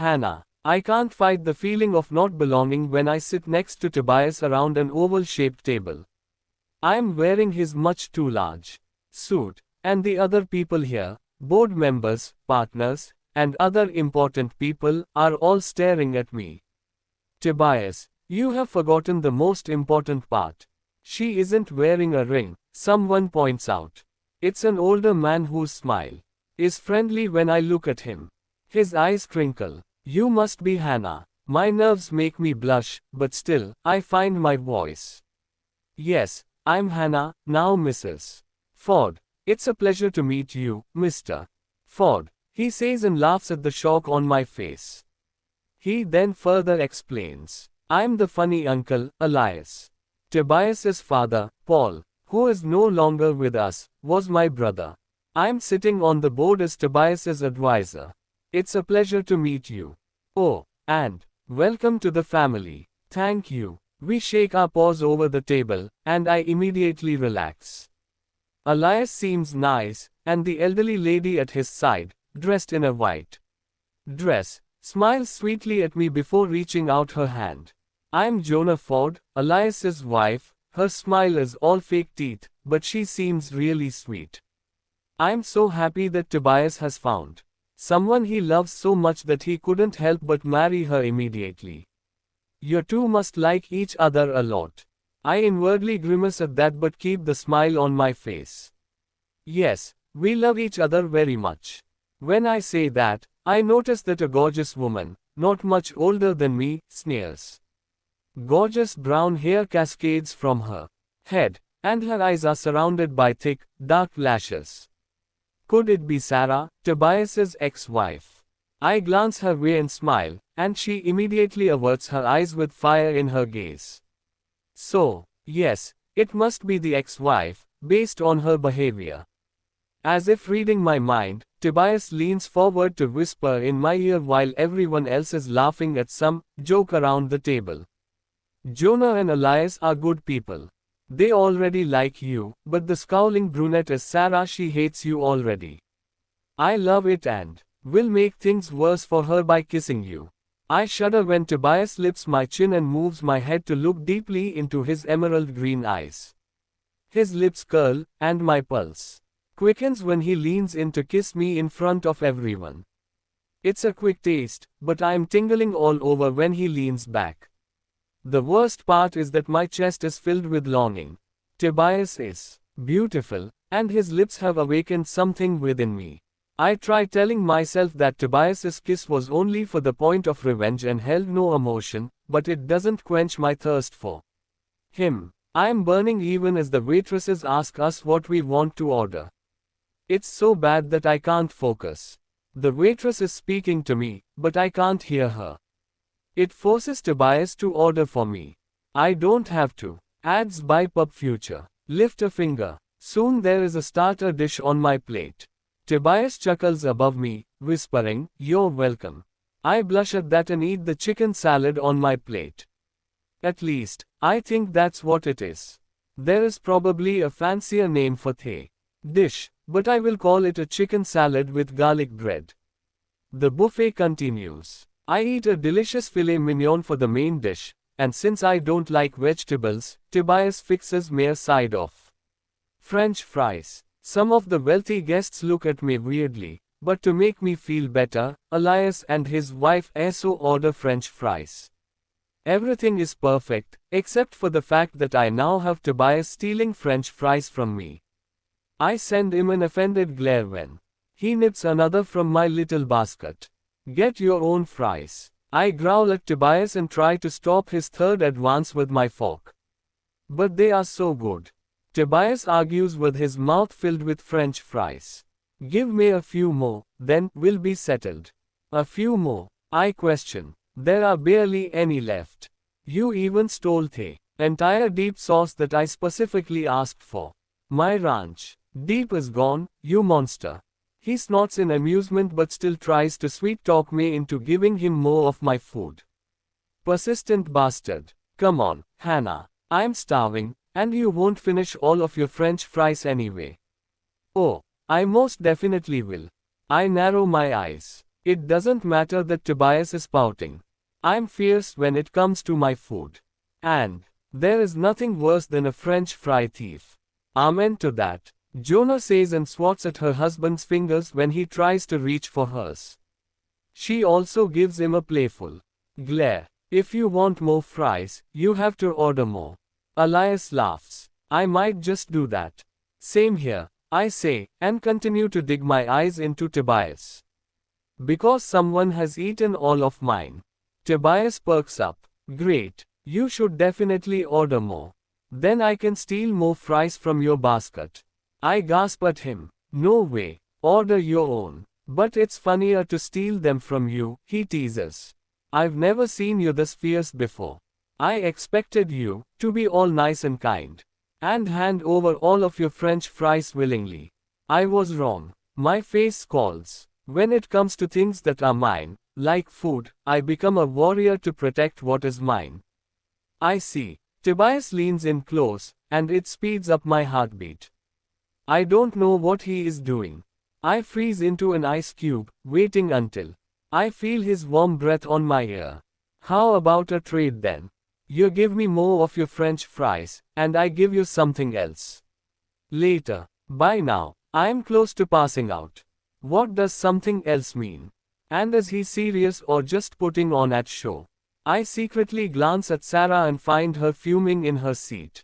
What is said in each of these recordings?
Hannah. I can't fight the feeling of not belonging when I sit next to Tobias around an oval-shaped table. I'm wearing his much too large suit, and the other people here, board members, partners, and other important people, are all staring at me. Tobias, you have forgotten the most important part. She isn't wearing a ring, someone points out. It's an older man whose smile is friendly when I look at him. His eyes crinkle. You must be Hannah. My nerves make me blush, but still, I find my voice. Yes, I'm Hannah, now Mrs. Ford. It's a pleasure to meet you, Mr. Ford, he says and laughs at the shock on my face. He then further explains. I'm the funny uncle, Elias. Tobias's father, Paul, who is no longer with us, was my brother. I'm sitting on the board as Tobias's advisor. It's a pleasure to meet you. Oh, and welcome to the family. Thank you. We shake our paws over the table, and I immediately relax. Elias seems nice, and the elderly lady at his side, dressed in a white dress, smiles sweetly at me before reaching out her hand. I'm Jonah Ford, Elias's wife. Her smile is all fake teeth, but she seems really sweet. I'm so happy that Tobias has found someone he loves so much that he couldn't help but marry her immediately. You two must like each other a lot. I inwardly grimace at that but keep the smile on my face. Yes, we love each other very much. When I say that, I notice that a gorgeous woman, not much older than me, sneers. Gorgeous brown hair cascades from her head, and her eyes are surrounded by thick, dark lashes. Could it be Sarah, Tobias's ex-wife? I glance her way and smile, and she immediately averts her eyes with fire in her gaze. So, yes, it must be the ex-wife, based on her behavior. As if reading my mind, Tobias leans forward to whisper in my ear while everyone else is laughing at some joke around the table. Jonah and Elias are good people. They already like you, but the scowling brunette is Sarah. She hates you already. I love it and will make things worse for her by kissing you. I shudder when Tobias lifts my chin and moves my head to look deeply into his emerald green eyes. His lips curl, and my pulse quickens when he leans in to kiss me in front of everyone. It's a quick taste, but I'm tingling all over when he leans back. The worst part is that my chest is filled with longing. Tobias is beautiful, and his lips have awakened something within me. I try telling myself that Tobias's kiss was only for the point of revenge and held no emotion, but it doesn't quench my thirst for him. I am burning even as the waitresses ask us what we want to order. It's so bad that I can't focus. The waitress is speaking to me, but I can't hear her. It forces Tobias to order for me. I don't have to. Ads by Pub Future. Lift a finger. Soon there is a starter dish on my plate. Tobias chuckles above me, whispering, "You're welcome." I blush at that and eat the chicken salad on my plate. At least, I think that's what it is. There is probably a fancier name for the dish, but I will call it a chicken salad with garlic bread. The buffet continues. I eat a delicious filet mignon for the main dish, and since I don't like vegetables, Tobias fixes me a side of French fries. Some of the wealthy guests look at me weirdly, but to make me feel better, Elias and his wife also order French fries. Everything is perfect, except for the fact that I now have Tobias stealing French fries from me. I send him an offended glare when he nips another from my little basket. Get your own fries. I growl at Tobias and try to stop his third advance with my fork. But they are so good. Tobias argues with his mouth filled with French fries. Give me a few more, then we'll be settled. A few more? I question. There are barely any left. You even stole the entire deep sauce that I specifically asked for. My ranch deep is gone, you monster. He snorts in amusement but still tries to sweet-talk me into giving him more of my food. Persistent bastard. Come on, Hannah. I'm starving, and you won't finish all of your French fries anyway. Oh, I most definitely will. I narrow my eyes. It doesn't matter that Tobias is pouting. I'm fierce when it comes to my food. And there is nothing worse than a French fry thief. Amen to that, Jonah says and swats at her husband's fingers when he tries to reach for hers. She also gives him a playful glare. If you want more fries, you have to order more. Elias laughs. I might just do that. Same here, I say, and continue to dig my eyes into Tobias. Because someone has eaten all of mine. Tobias perks up. Great, you should definitely order more. Then I can steal more fries from your basket. I gasp at him. No way, order your own. But it's funnier to steal them from you, he teases. I've never seen you this fierce before. I expected you to be all nice and kind. And hand over all of your French fries willingly. I was wrong. My face scowls. When it comes to things that are mine, like food, I become a warrior to protect what is mine. I see. Tobias leans in close, and it speeds up my heartbeat. I don't know what he is doing. I freeze into an ice cube, waiting until I feel his warm breath on my ear. How about a trade then? You give me more of your French fries, and I give you something else. Later. By now, I am close to passing out. What does something else mean? And is he serious or just putting on at show? I secretly glance at Sarah and find her fuming in her seat.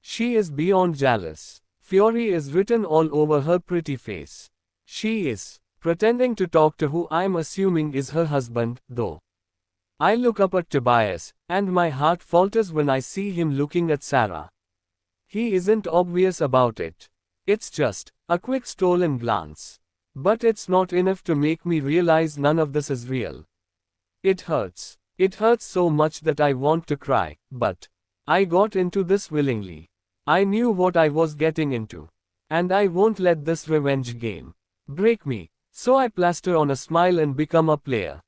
She is beyond jealous. Fury is written all over her pretty face. She is pretending to talk to who I'm assuming is her husband, though. I look up at Tobias, and my heart falters when I see him looking at Sarah. He isn't obvious about it. It's just a quick stolen glance. But it's not enough to make me realize none of this is real. It hurts. It hurts so much that I want to cry, but I got into this willingly. I knew what I was getting into. And I won't let this revenge game break me, so I plaster on a smile and become a player.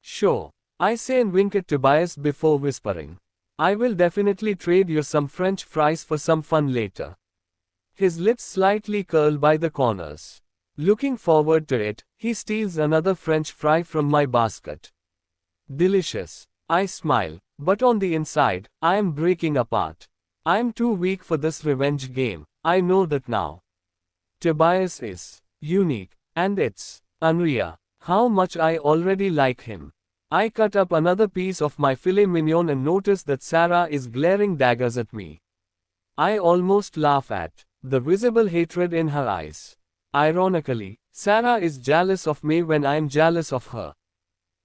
Sure, I say and wink at Tobias before whispering. I will definitely trade you some French fries for some fun later. His lips slightly curl by the corners. Looking forward to it, he steals another French fry from my basket. Delicious. I smile, but on the inside, I am breaking apart. I am too weak for this revenge game, I know that now. Tobias is unique, and it's unreal how much I already like him. I cut up another piece of my filet mignon and notice that Sarah is glaring daggers at me. I almost laugh at the visible hatred in her eyes. Ironically, Sarah is jealous of me when I am jealous of her.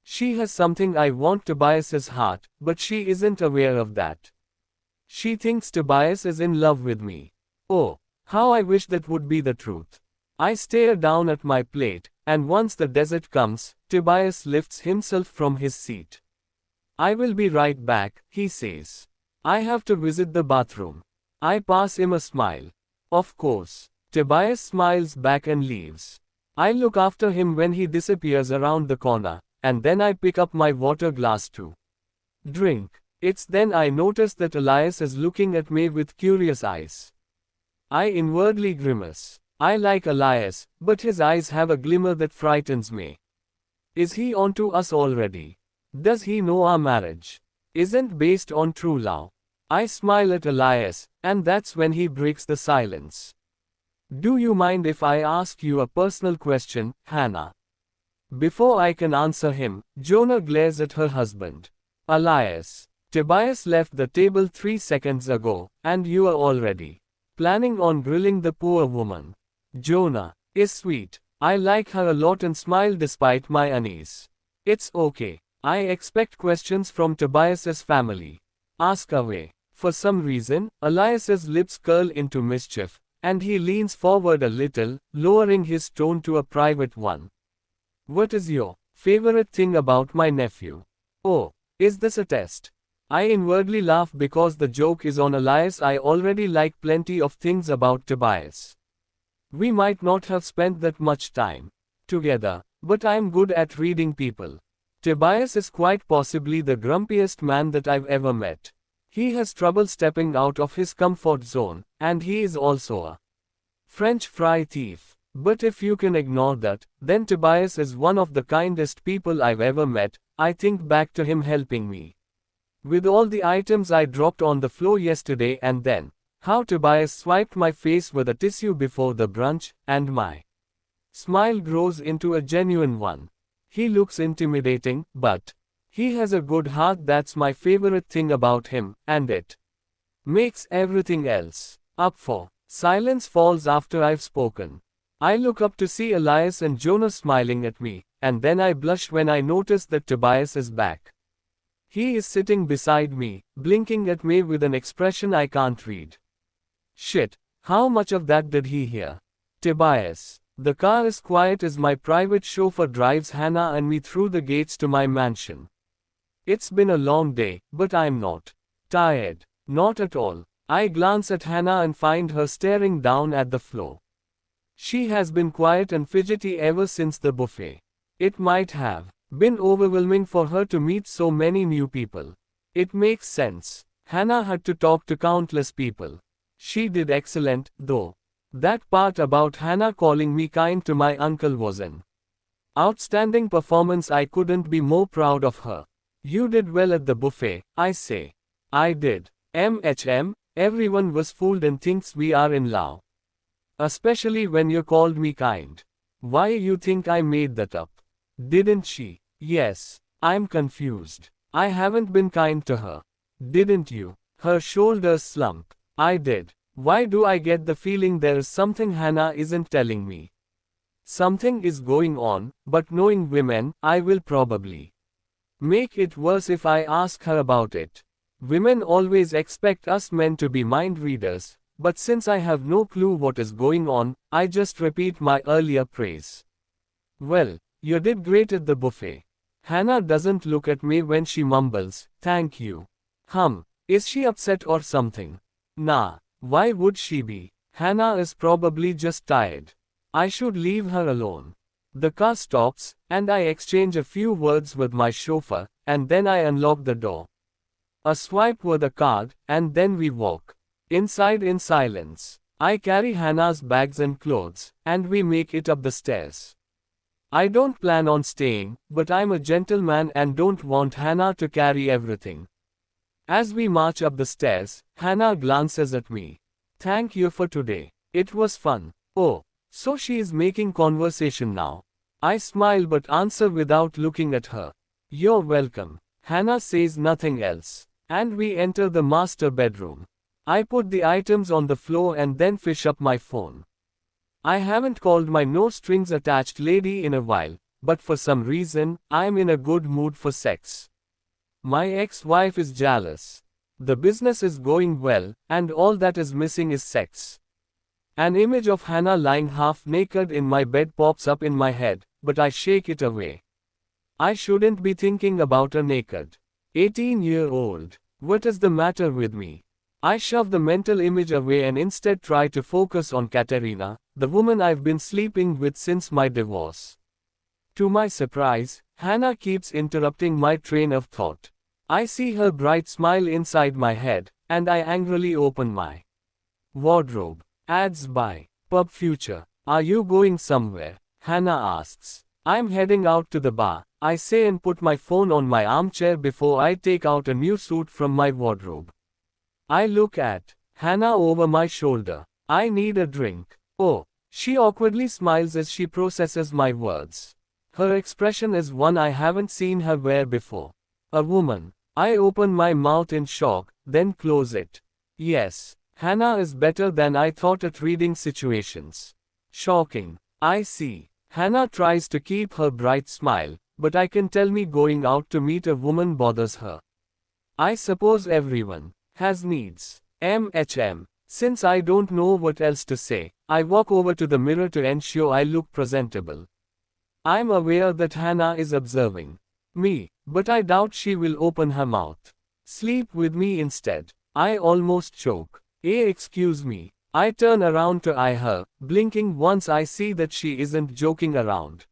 She has something I want Tobias's heart, but she isn't aware of that. She thinks Tobias is in love with me. Oh, how I wish that would be the truth. I stare down at my plate, and once the dessert comes, Tobias lifts himself from his seat. I will be right back, he says. I have to visit the bathroom. I pass him a smile. Of course. Tobias smiles back and leaves. I look after him when he disappears around the corner, and then I pick up my water glass to drink. It's then I notice that Elias is looking at me with curious eyes. I inwardly grimace. I like Elias, but his eyes have a glimmer that frightens me. Is he onto us already? Does he know our marriage isn't based on true love? I smile at Elias, and that's when he breaks the silence. Do you mind if I ask you a personal question, Hannah? Before I can answer him, Jonah glares at her husband. Elias, Tobias left the table 3 seconds ago, and you are already planning on grilling the poor woman. Jonah is sweet. I like her a lot and smile despite my unease. It's okay. I expect questions from Tobias's family. Ask away. For some reason, Elias's lips curl into mischief, and he leans forward a little, lowering his tone to a private one. What is your favorite thing about my nephew? Oh, is this a test? I inwardly laugh because the joke is on Elias. I already like plenty of things about Tobias. We might not have spent that much time together, but I'm good at reading people. Tobias is quite possibly the grumpiest man that I've ever met. He has trouble stepping out of his comfort zone, and he is also a French fry thief. But if you can ignore that, then Tobias is one of the kindest people I've ever met. I think back to him helping me with all the items I dropped on the floor yesterday, and then how Tobias swiped my face with a tissue before the brunch, and my smile grows into a genuine one. He looks intimidating, but he has a good heart. That's my favorite thing about him, and it makes everything else up for. Silence falls after I've spoken. I look up to see Elias and Jonah smiling at me, and then I blush when I notice that Tobias is back. He is sitting beside me, blinking at me with an expression I can't read. Shit, how much of that did he hear? Tobias. The car is quiet as my private chauffeur drives Hannah and me through the gates to my mansion. It's been a long day, but I'm not tired. Not at all. I glance at Hannah and find her staring down at the floor. She has been quiet and fidgety ever since the buffet. It might have been overwhelming for her to meet so many new people. It makes sense. Hannah had to talk to countless people. She did excellent, though. That part about Hannah calling me kind to my uncle was an outstanding performance. I couldn't be more proud of her. You did well at the buffet, I say. I did. Everyone was fooled and thinks we are in love. Especially when you called me kind. Why you think I made that up? Didn't she? Yes. I'm confused. I haven't been kind to her. Didn't you? Her shoulders slump. I did. Why do I get the feeling there is something Hannah isn't telling me? Something is going on, but knowing women, I will probably make it worse if I ask her about it. Women always expect us men to be mind readers. But since I have no clue what is going on, I just repeat my earlier praise. Well, you did great at the buffet. Hannah doesn't look at me when she mumbles, thank you. Is she upset or something? Nah, why would she be? Hannah is probably just tired. I should leave her alone. The car stops, and I exchange a few words with my chauffeur, and then I unlock the door. A swipe with a card, and then we walk inside in silence. I carry Hannah's bags and clothes, and we make it up the stairs. I don't plan on staying, but I'm a gentleman and don't want Hannah to carry everything. As we march up the stairs, Hannah glances at me. Thank you for today. It was fun. Oh, so she is making conversation now. I smile but answer without looking at her. You're welcome. Hannah says nothing else. And we enter the master bedroom. I put the items on the floor and then fish up my phone. I haven't called my no strings attached lady in a while, but for some reason, I'm in a good mood for sex. My ex-wife is jealous. The business is going well, and all that is missing is sex. An image of Hannah lying half naked in my bed pops up in my head, but I shake it away. I shouldn't be thinking about her naked 18-year-old. What is the matter with me? I shove the mental image away and instead try to focus on Katerina, the woman I've been sleeping with since my divorce. To my surprise, Hannah keeps interrupting my train of thought. I see her bright smile inside my head, and I angrily open my wardrobe. Ads by Pub Future. Are you going somewhere? Hannah asks. I'm heading out to the bar, I say and put my phone on my armchair before I take out a new suit from my wardrobe. I look at Hannah over my shoulder. I need a drink. Oh, she awkwardly smiles as she processes my words. Her expression is one I haven't seen her wear before. A woman. I open my mouth in shock, then close it. Yes, Hannah is better than I thought at reading situations. Shocking. I see. Hannah tries to keep her bright smile, but I can tell me going out to meet a woman bothers her. I suppose everyone has needs. Since I don't know what else to say, I walk over to the mirror to ensure I look presentable. I'm aware that Hannah is observing me, but I doubt she will open her mouth. Sleep with me instead. I almost choke. Excuse me. I turn around to eye her, blinking once I see that she isn't joking around.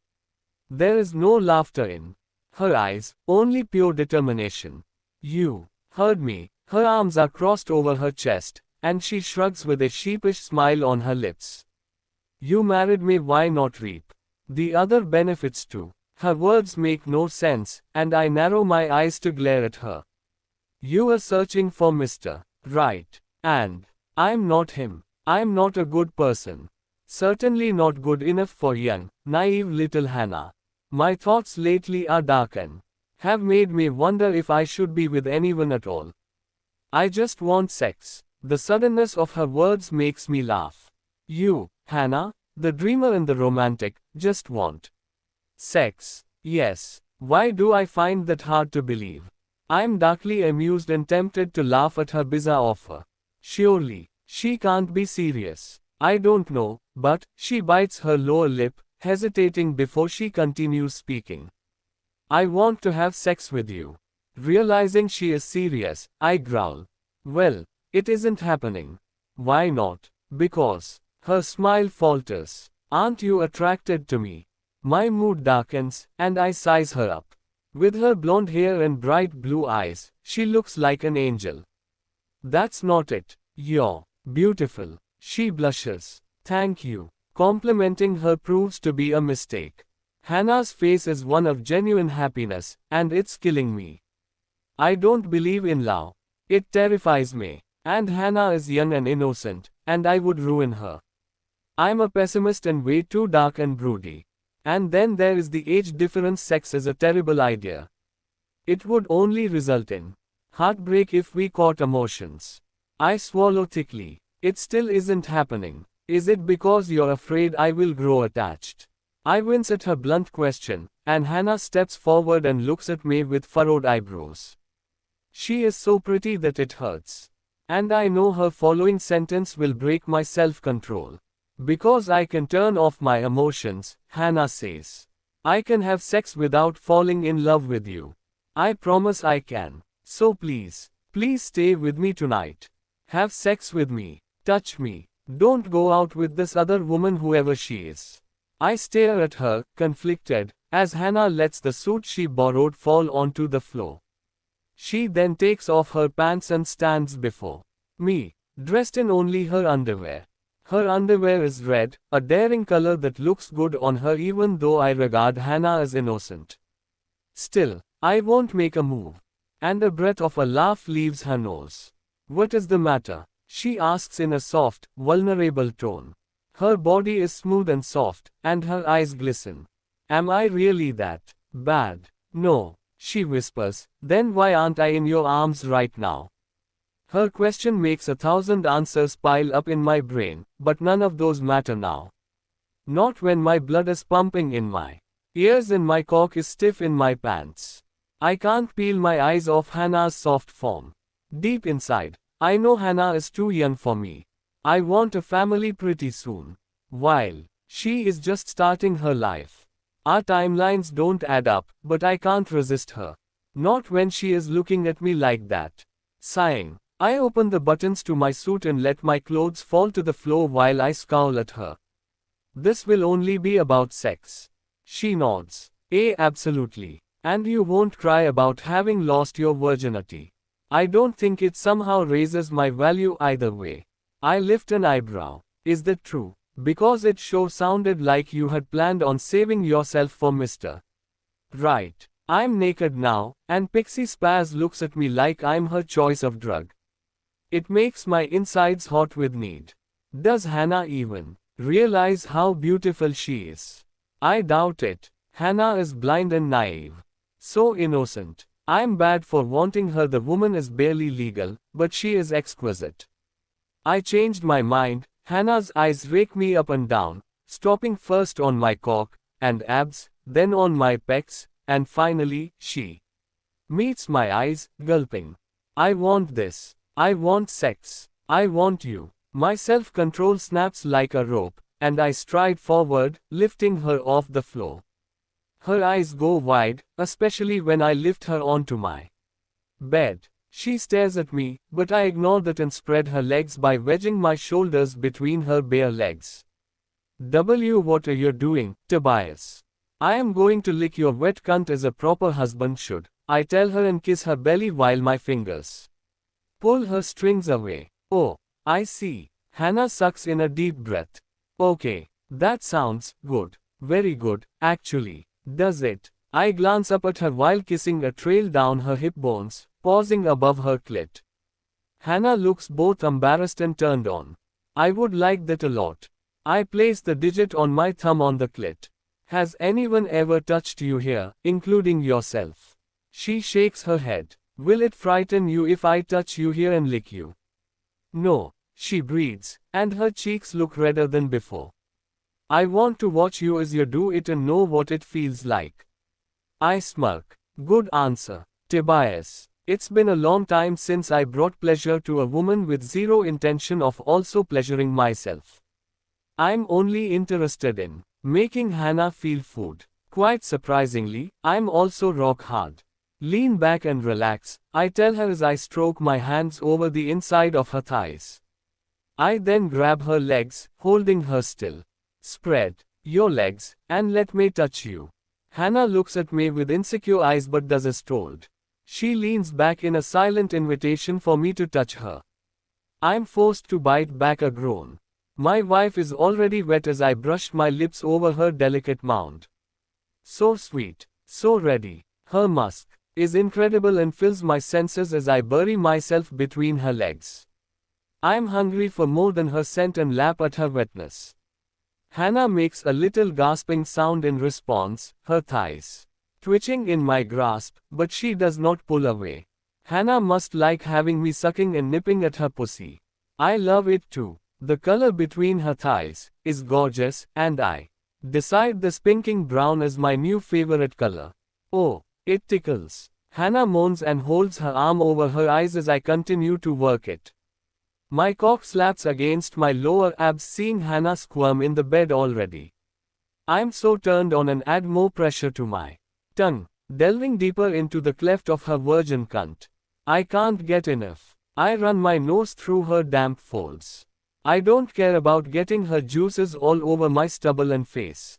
There is no laughter in her eyes, only pure determination. You heard me. Her arms are crossed over her chest, and she shrugs with a sheepish smile on her lips. You married me, why not reap the other benefits too? Her words make no sense, and I narrow my eyes to glare at her. You are searching for Mr. Right. And I'm not him. I'm not a good person. Certainly not good enough for young, naive little Hannah. My thoughts lately are darkened. Have made me wonder if I should be with anyone at all. I just want sex. The suddenness of her words makes me laugh. You, Hannah, the dreamer and the romantic, just want sex. Yes. Why do I find that hard to believe? I'm darkly amused and tempted to laugh at her bizarre offer. Surely, she can't be serious. I don't know, but she bites her lower lip, hesitating before she continues speaking. I want to have sex with you. Realizing she is serious, I growl. Well, it isn't happening. Why not? Because. Her smile falters. Aren't you attracted to me? My mood darkens, and I size her up. With her blonde hair and bright blue eyes, she looks like an angel. That's not it. You're beautiful. She blushes. Thank you. Complimenting her proves to be a mistake. Hannah's face is one of genuine happiness, and it's killing me. I don't believe in love. It terrifies me. And Hannah is young and innocent, and I would ruin her. I'm a pessimist and way too dark and broody. And then there is the age difference. Sex is a terrible idea. It would only result in heartbreak if we caught emotions. I swallow thickly. It still isn't happening. Is it because you're afraid I will grow attached? I wince at her blunt question, and Hannah steps forward and looks at me with furrowed eyebrows. She is so pretty that it hurts. And I know her following sentence will break my self-control. Because I can turn off my emotions, Hannah says. I can have sex without falling in love with you. I promise I can. So please stay with me tonight. Have sex with me. Touch me. Don't go out with this other woman, whoever she is. I stare at her, conflicted, as Hannah lets the suit she borrowed fall onto the floor. She then takes off her pants and stands before me, dressed in only her underwear. Her underwear is red, a daring color that looks good on her even though I regard Hannah as innocent. Still, I won't make a move. And a breath of a laugh leaves her nose. What is the matter? She asks in a soft, vulnerable tone. Her body is smooth and soft, and her eyes glisten. Am I really that bad? No, she whispers, then why aren't I in your arms right now? Her question makes 1,000 answers pile up in my brain, but none of those matter now. Not when my blood is pumping in my ears and my cock is stiff in my pants. I can't peel my eyes off Hannah's soft form. Deep inside, I know Hannah is too young for me. I want a family pretty soon. While she is just starting her life. Our timelines don't add up, but I can't resist her. Not when she is looking at me like that. Sighing, I open the buttons to my suit and let my clothes fall to the floor while I scowl at her. This will only be about sex. She nods. Absolutely. And you won't cry about having lost your virginity. I don't think it somehow raises my value either way. I lift an eyebrow. Is that true? Because it sure sounded like you had planned on saving yourself for Mr. Right. I'm naked now, and Pixie Spaz looks at me like I'm her choice of drug. It makes my insides hot with need. Does Hannah even realize how beautiful she is? I doubt it. Hannah is blind and naive. So innocent. I'm bad for wanting her. The woman is barely legal, but she is exquisite. I changed my mind. Hannah's eyes rake me up and down, stopping first on my cock and abs, then on my pecs, and finally, she meets my eyes, gulping. I want this. I want sex. I want you. My self-control snaps like a rope, and I stride forward, lifting her off the floor. Her eyes go wide, especially when I lift her onto my bed. She stares at me, but I ignore that and spread her legs by wedging my shoulders between her bare legs. What are you doing, Tobias? I am going to lick your wet cunt as a proper husband should, I tell her and kiss her belly while my fingers pull her strings away. Oh, I see. Hannah sucks in a deep breath. Okay, That sounds good. Very good, actually. Does it? I glance up at her while kissing a trail down her hip bones, pausing above her clit. Hannah looks both embarrassed and turned on. I would like that a lot. I place the digit on my thumb on the clit. Has anyone ever touched you here, including yourself? She shakes her head. Will it frighten you if I touch you here and lick you? No, she breathes, and her cheeks look redder than before. I want to watch you as you do it and know what it feels like. I smirk. Good answer, Tobias. It's been a long time since I brought pleasure to a woman with zero intention of also pleasuring myself. I'm only interested in making Hannah feel food. Quite surprisingly, I'm also rock hard. Lean back and relax, I tell her as I stroke my hands over the inside of her thighs. I then grab her legs, holding her still. Spread your legs, and let me touch you. Hannah looks at me with insecure eyes but does as told. She leans back in a silent invitation for me to touch her. I'm forced to bite back a groan. My wife is already wet as I brushed my lips over her delicate mound. So sweet, so ready. Her musk is incredible and fills my senses as I bury myself between her legs. I'm hungry for more than her scent and lap at her wetness. Hannah makes a little gasping sound in response, her thighs twitching in my grasp, but she does not pull away. Hannah must like having me sucking and nipping at her pussy. I love it too. The color between her thighs is gorgeous, and I decide this pinking brown is my new favorite color. Oh, it tickles. Hannah moans and holds her arm over her eyes as I continue to work it. My cock slaps against my lower abs, seeing Hannah squirm in the bed already. I'm so turned on and add more pressure to my tongue, delving deeper into the cleft of her virgin cunt. I can't get enough. I run my nose through her damp folds. I don't care about getting her juices all over my stubble and face.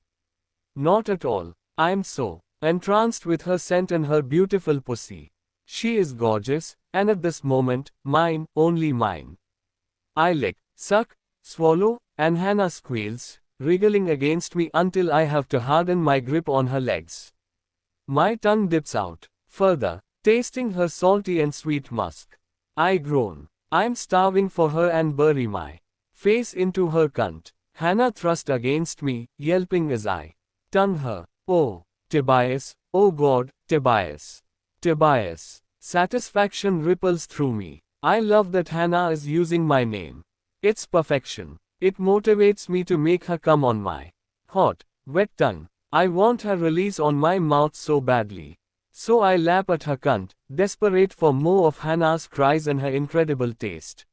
Not at all. I'm so entranced with her scent and her beautiful pussy. She is gorgeous, and at this moment, mine, only mine. I lick, suck, swallow, and Hannah squeals, wriggling against me until I have to harden my grip on her legs. My tongue dips out further, tasting her salty and sweet musk. I groan. I'm starving for her and bury my face into her cunt. Hannah thrust against me, yelping as I tongue her. Oh, Tobias, oh God, Tobias. Tobias. Satisfaction ripples through me. I love that Hannah is using my name. It's perfection. It motivates me to make her come on my hot, wet tongue. I want her release on my mouth so badly. So I lap at her cunt, desperate for more of Hannah's cries and her incredible taste.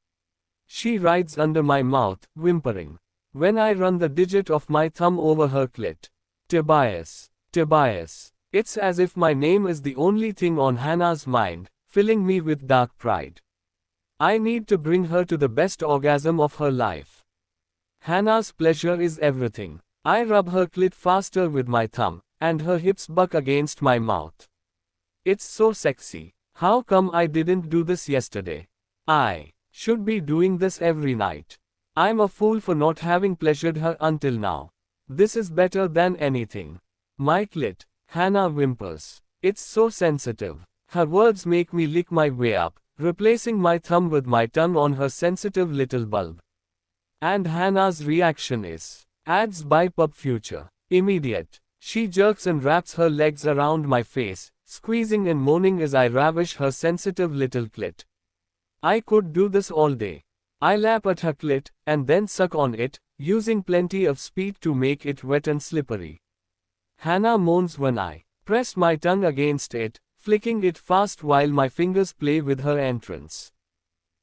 She rides under my mouth, whimpering. When I run the digit of my thumb over her clit. Tobias. Tobias. It's as if my name is the only thing on Hannah's mind, filling me with dark pride. I need to bring her to the best orgasm of her life. Hannah's pleasure is everything. I rub her clit faster with my thumb, and her hips buck against my mouth. It's so sexy. How come I didn't do this yesterday? I should be doing this every night. I'm a fool for not having pleasured her until now. This is better than anything. My clit, Hannah whimpers. It's so sensitive. Her words make me lick my way up, replacing my thumb with my tongue on her sensitive little bulb. And Hannah's reaction is, adds by pub future, immediate. She jerks and wraps her legs around my face, squeezing and moaning as I ravish her sensitive little clit. I could do this all day. I lap at her clit, and then suck on it, using plenty of speed to make it wet and slippery. Hannah moans when I press my tongue against it, flicking it fast while my fingers play with her entrance.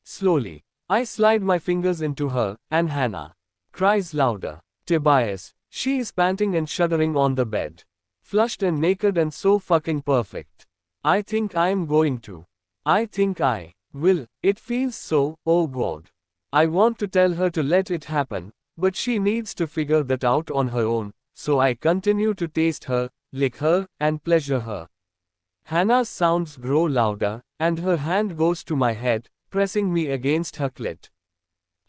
Slowly, I slide my fingers into her, and Hannah cries louder. Tobias. She is panting and shuddering on the bed. Flushed and naked and so fucking perfect. I think I'm going to. I think I will. It feels so, oh God. I want to tell her to let it happen, but she needs to figure that out on her own, so I continue to taste her, lick her, and pleasure her. Hannah's sounds grow louder, and her hand goes to my head, pressing me against her clit.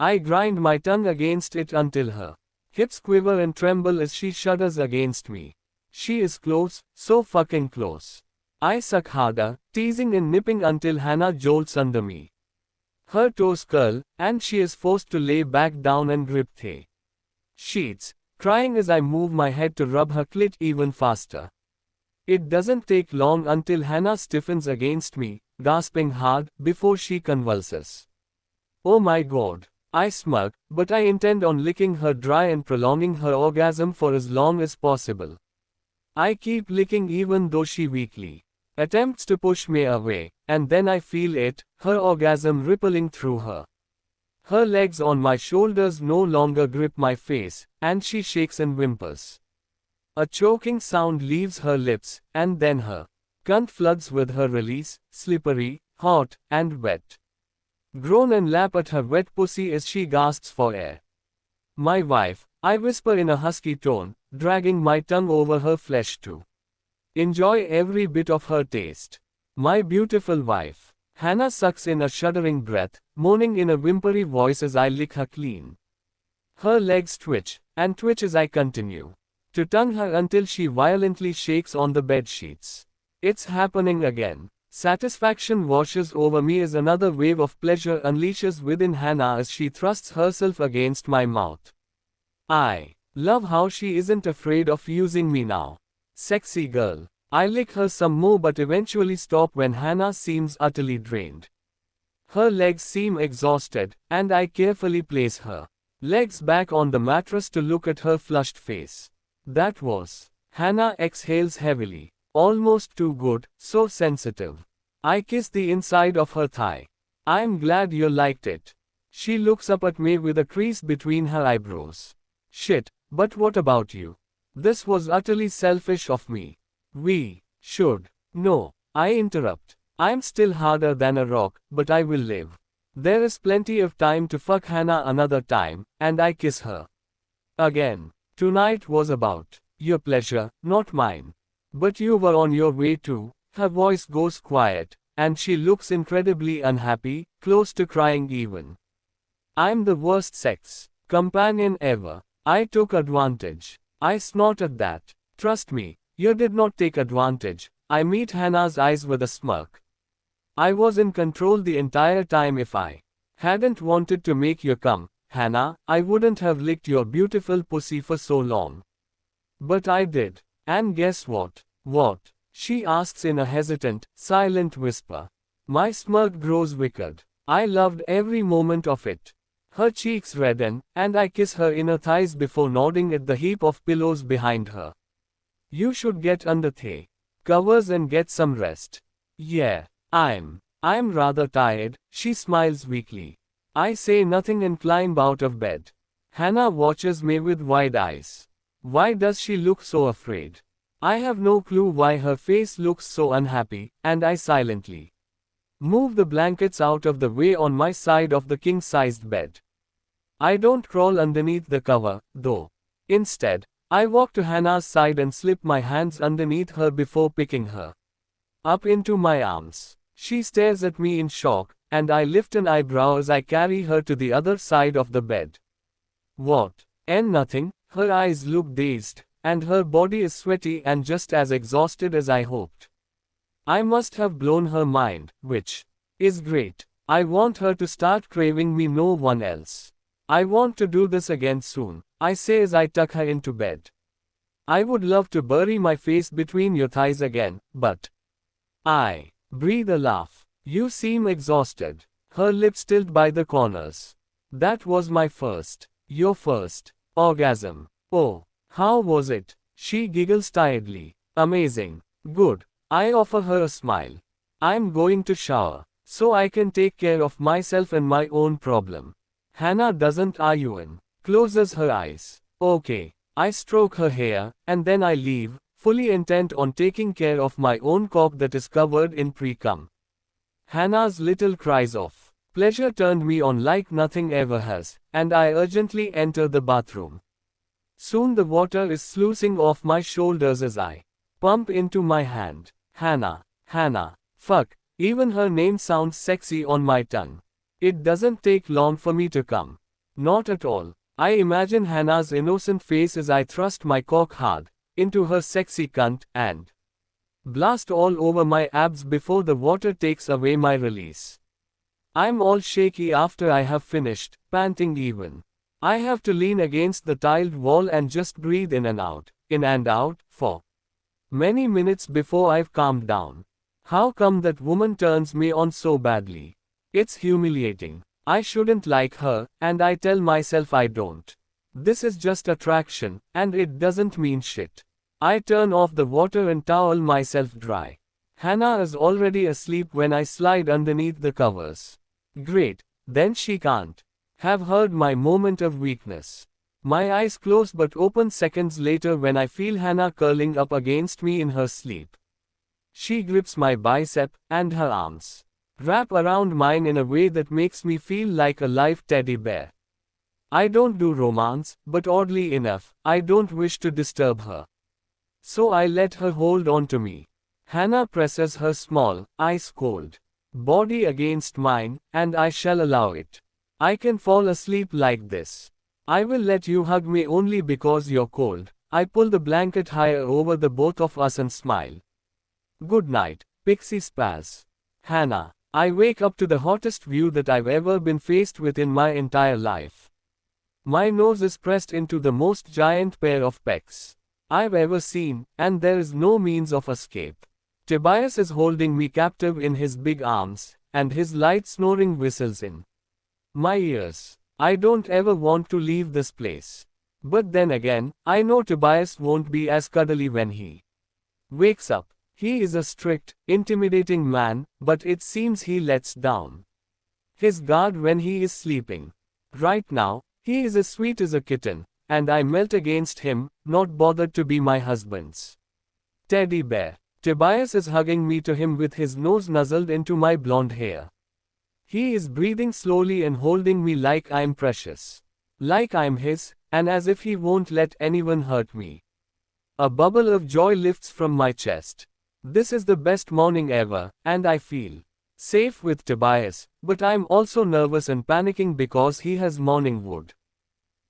I grind my tongue against it until her Hips quiver and tremble as she shudders against me. She is close, so fucking close. I suck harder, teasing and nipping until Hannah jolts under me. Her toes curl, and she is forced to lay back down and grip the sheets, crying as I move my head to rub her clit even faster. It doesn't take long until Hannah stiffens against me, gasping hard, before she convulses. Oh my god. I smirk, but I intend on licking her dry and prolonging her orgasm for as long as possible. I keep licking even though she weakly attempts to push me away, and then I feel it, her orgasm rippling through her. Her legs on my shoulders no longer grip my face, and she shakes and whimpers. A choking sound leaves her lips, and then her cunt floods with her release, slippery, hot, and wet. Groan and lap at her wet pussy as she gasps for air. My wife, I whisper in a husky tone, dragging my tongue over her flesh to enjoy every bit of her taste. My beautiful wife. Hannah sucks in a shuddering breath, moaning in a whimpery voice as I lick her clean. Her legs twitch, and twitch as I continue to tongue her until she violently shakes on the bed sheets. It's happening again. Satisfaction washes over me as another wave of pleasure unleashes within Hannah as she thrusts herself against my mouth. I love how she isn't afraid of using me now. Sexy girl. I lick her some more but eventually stop when Hannah seems utterly drained. Her legs seem exhausted, and I carefully place her legs back on the mattress to look at her flushed face. That was. Hannah exhales heavily. Almost too good, so sensitive. I kiss the inside of her thigh. I'm glad you liked it. She looks up at me with a crease between her eyebrows. Shit, but what about you? This was utterly selfish of me. We should. No, I interrupt. I'm still harder than a rock, but I will live. There is plenty of time to fuck Hannah another time, and I kiss her. Again. Tonight was about your pleasure, not mine. But you were on your way too. Her voice goes quiet, and she looks incredibly unhappy, close to crying even. I'm the worst sex companion ever. I took advantage. I snort at that. Trust me, you did not take advantage. I meet Hannah's eyes with a smirk. I was in control the entire time. If I hadn't wanted to make you come, Hannah, I wouldn't have licked your beautiful pussy for so long. But I did. And guess what? What? She asks in a hesitant, silent whisper. My smirk grows wicked. I loved every moment of it. Her cheeks redden, and I kiss her inner thighs before nodding at the heap of pillows behind her. You should get under the covers and get some rest. Yeah, I'm rather tired, she smiles weakly. I say nothing and climb out of bed. Hannah watches me with wide eyes. Why does she look so afraid? I have no clue why her face looks so unhappy, and I silently move the blankets out of the way on my side of the king-sized bed. I don't crawl underneath the cover, though. Instead, I walk to Hannah's side and slip my hands underneath her before picking her up into my arms. She stares at me in shock, and I lift an eyebrow as I carry her to the other side of the bed. What? And nothing? Her eyes look dazed, and her body is sweaty and just as exhausted as I hoped. I must have blown her mind, which is great. I want her to start craving me, no one else. I want to do this again soon, I say as I tuck her into bed. I would love to bury my face between your thighs again, but I breathe a laugh. You seem exhausted. Her lips tilt by the corners. That was my first, your first, orgasm. Oh, how was it? She giggles tiredly. Amazing. Good. I offer her a smile. I'm going to shower, so I can take care of myself and my own problem. Hannah doesn't argue and closes her eyes. Okay. I stroke her hair, and then I leave, fully intent on taking care of my own cock that is covered in pre-cum. Hannah's little cries of pleasure turned me on like nothing ever has, and I urgently enter the bathroom. Soon the water is sluicing off my shoulders as I pump into my hand. Hannah. Hannah. Fuck. Even her name sounds sexy on my tongue. It doesn't take long for me to come. Not at all. I imagine Hannah's innocent face as I thrust my cock hard into her sexy cunt and blast all over my abs before the water takes away my release. I'm all shaky after I have finished, panting even. I have to lean against the tiled wall and just breathe in and out, for many minutes before I've calmed down. How come that woman turns me on so badly? It's humiliating. I shouldn't like her, and I tell myself I don't. This is just attraction, and it doesn't mean shit. I turn off the water and towel myself dry. Hannah is already asleep when I slide underneath the covers. Great, then she can't have heard my moment of weakness. My eyes close but open seconds later when I feel Hannah curling up against me in her sleep. She grips my bicep, and her arms wrap around mine in a way that makes me feel like a live teddy bear. I don't do romance, but oddly enough, I don't wish to disturb her. So I let her hold on to me. Hannah presses her small, ice-cold body against mine, and I shall allow it. I can fall asleep like this. I will let you hug me only because you're cold. I pull the blanket higher over the both of us and smile. Good night, Pixie Spaz. Hannah. I wake up to the hottest view that I've ever been faced with in my entire life. My nose is pressed into the most giant pair of pecs I've ever seen, and there is no means of escape. Tobias is holding me captive in his big arms, and his light snoring whistles in my ears. I don't ever want to leave this place. But then again, I know Tobias won't be as cuddly when he wakes up. He is a strict, intimidating man, but it seems he lets down his guard when he is sleeping. Right now, he is as sweet as a kitten, and I melt against him, not bothered to be my husband's teddy bear. Tobias is hugging me to him with his nose nuzzled into my blonde hair. He is breathing slowly and holding me like I'm precious. Like I'm his, and as if he won't let anyone hurt me. A bubble of joy lifts from my chest. This is the best morning ever, and I feel safe with Tobias, but I'm also nervous and panicking because he has morning wood.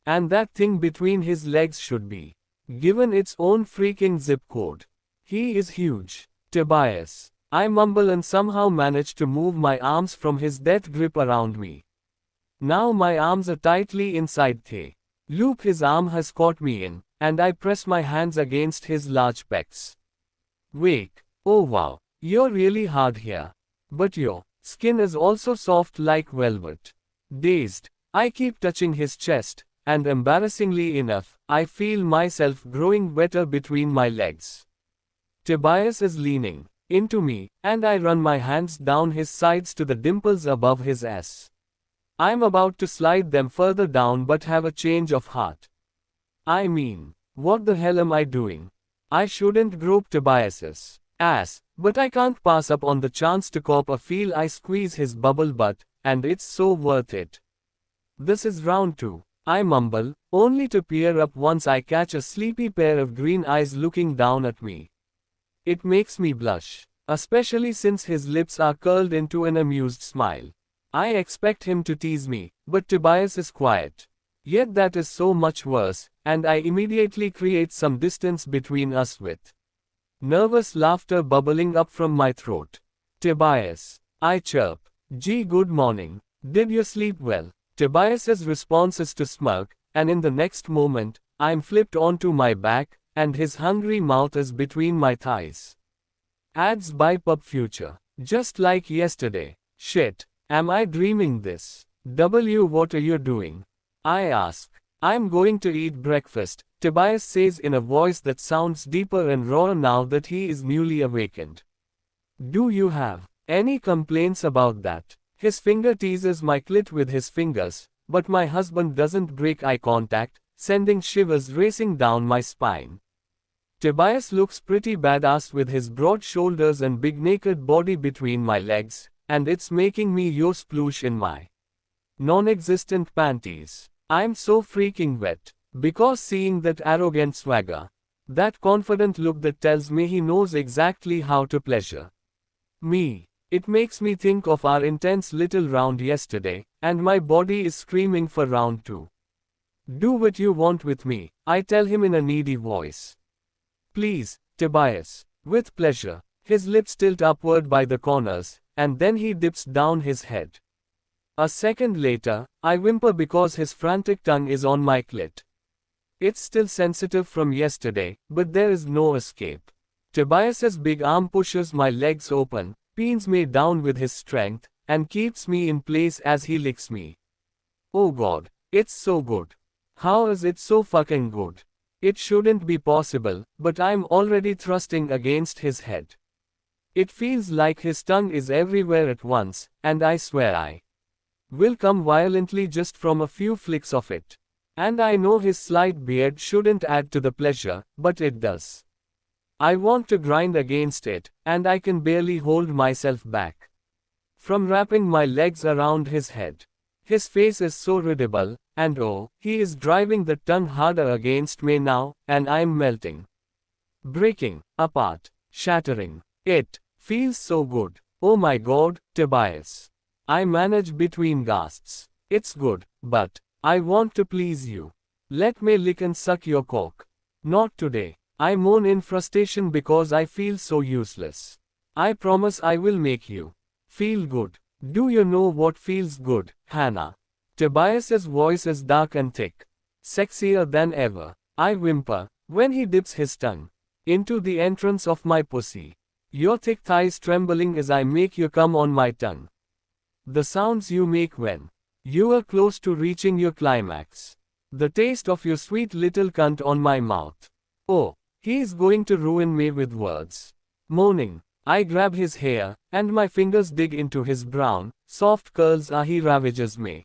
And that thing between his legs should be given its own freaking zip code. He is huge. Tobias. I mumble and somehow manage to move my arms from his death grip around me. Now my arms are tightly inside the loop his arm has caught me in, and I press my hands against his large pecs. Wake. Oh wow, you're really hard here. But your skin is also soft like velvet. Dazed, I keep touching his chest, and embarrassingly enough, I feel myself growing wetter between my legs. Tobias is leaning into me, and I run my hands down his sides to the dimples above his ass. I'm about to slide them further down but have a change of heart. I mean, what the hell am I doing? I shouldn't grope Tobias's ass, but I can't pass up on the chance to cop a feel. I squeeze his bubble butt, and it's so worth it. This is round 2. I mumble, only to peer up once I catch a sleepy pair of green eyes looking down at me. It makes me blush, especially since his lips are curled into an amused smile. I expect him to tease me, but Tobias is quiet. Yet that is so much worse, and I immediately create some distance between us with nervous laughter bubbling up from my throat. Tobias. I chirp. Gee, good morning. Did you sleep well? Tobias's response is to smirk, and in the next moment, I'm flipped onto my back, and his hungry mouth is between my thighs. Ads by Pub Future. Just like yesterday. Shit. Am I dreaming this? What are you doing? I ask. I'm going to eat breakfast, Tobias says in a voice that sounds deeper and rawer now that he is newly awakened. Do you have any complaints about that? His finger teases my clit with his fingers, but my husband doesn't break eye contact, sending shivers racing down my spine. Tobias looks pretty badass with his broad shoulders and big naked body between my legs, and it's making me yo sploosh in my non-existent panties. I'm so freaking wet. Because seeing that arrogant swagger, that confident look that tells me he knows exactly how to pleasure me, it makes me think of our intense little round yesterday, and my body is screaming for round 2. Do what you want with me, I tell him in a needy voice. Please, Tobias. With pleasure. His lips tilt upward by the corners, and then he dips down his head. A second later, I whimper because his frantic tongue is on my clit. It's still sensitive from yesterday, but there is no escape. Tobias's big arm pushes my legs open, pins me down with his strength, and keeps me in place as he licks me. Oh God, it's so good. How is it so fucking good? It shouldn't be possible, but I'm already thrusting against his head. It feels like his tongue is everywhere at once, and I swear I will come violently just from a few flicks of it. And I know his slight beard shouldn't add to the pleasure, but it does. I want to grind against it, and I can barely hold myself back from wrapping my legs around his head. His face is so readable, and oh, he is driving the tongue harder against me now, and I'm melting. Breaking apart, shattering. It feels so good. Oh my God, Tobias. I manage between gasps. It's good, but I want to please you. Let me lick and suck your cock. Not today. I moan in frustration because I feel so useless. I promise I will make you feel good. Do you know what feels good, Hannah? Tobias's voice is dark and thick. Sexier than ever. I whimper when he dips his tongue into the entrance of my pussy. Your thick thighs trembling as I make you come on my tongue. The sounds you make when you are close to reaching your climax. The taste of your sweet little cunt on my mouth. Oh, he is going to ruin me with words. Moaning, I grab his hair, and my fingers dig into his brown, soft curls as he ravages me.